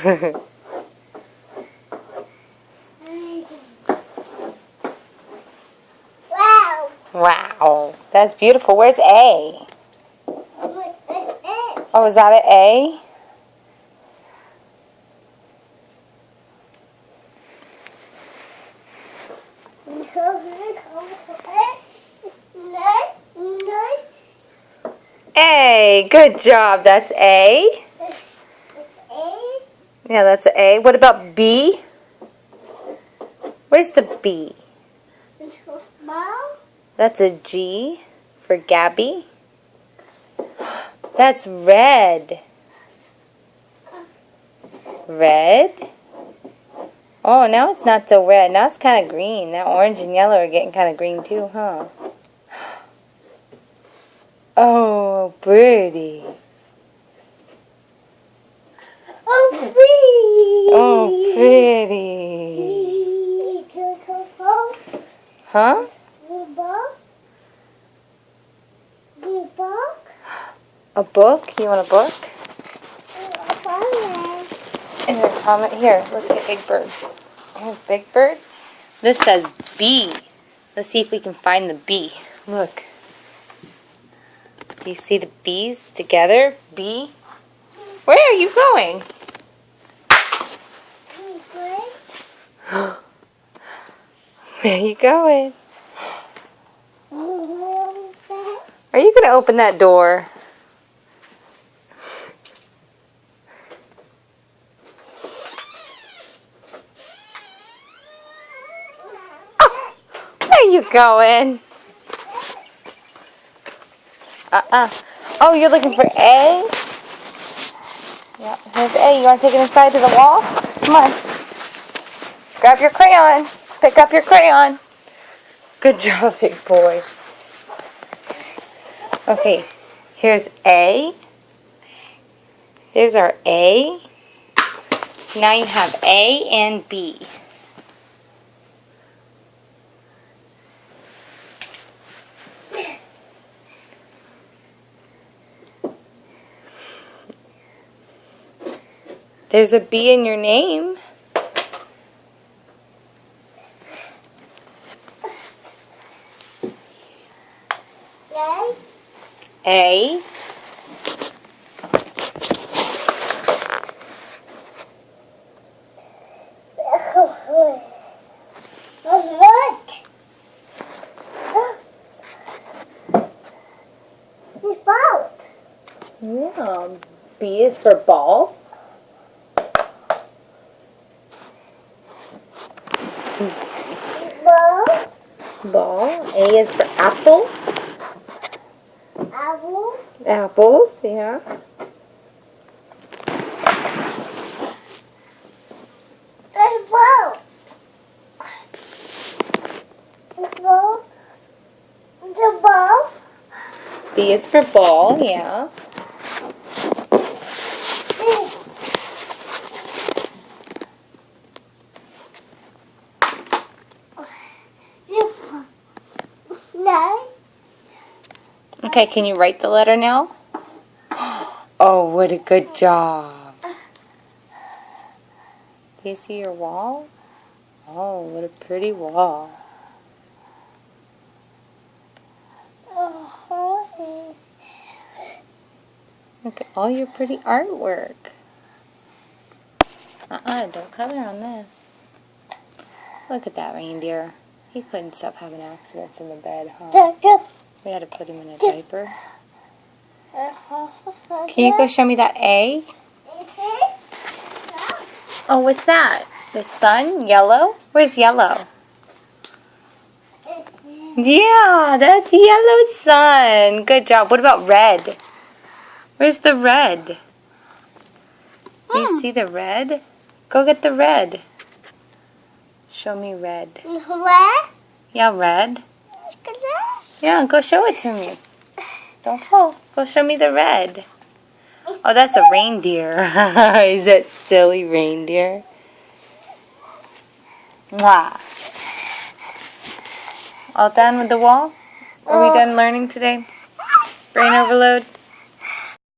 Wow. Wow, that's beautiful. Where's A? Oh, is that an A? A. Good job. That's A. Yeah, that's an A. What about B? Where's the B? That's a G for Gabby. That's red. Red. Oh, now it's not so red. Now it's kind of green. Now orange and yellow are getting kind of green too, huh? Oh, pretty. Oh, pretty. Huh? A book? You want a book? Is there a comment? Here, let's get Big Bird. Here's Big Bird. This says B. Let's see if we can find the B. Look. Do you see the B's together? B. Where are you going? Where are you going? Are you going to open that door? Oh, where are you going? Oh, you're looking for A? Yeah, here's A. You want to take it inside to the wall? Come on. Grab your crayon. Pick up your crayon. Good job, big boy. Okay, here's A. There's our A. So now you have A and B. There's a B in your name. A. Yeah. B is for ball. Ball. A is for apple. Apples, yeah. B is for ball, yeah. Okay, can you write the letter now? Oh, what a good job. Do you see your wall? Oh, what a pretty wall. Look at all your pretty artwork. Don't color on this. Look at that reindeer. He couldn't stop having accidents in the bed, huh? We had to put him in a diaper. Can you go show me that A? Oh, what's that? The sun? Yellow? Where's yellow? Yeah, that's yellow sun. Good job. What about red? Where's the red? Do you see the red? Go get the red. Show me red. Red? Yeah, red. Yeah, go show it to me. Don't fall. Go show me the red. Oh, that's a reindeer. Is that silly reindeer? Mwah. All done with the wall? Are we done learning today? Brain overload?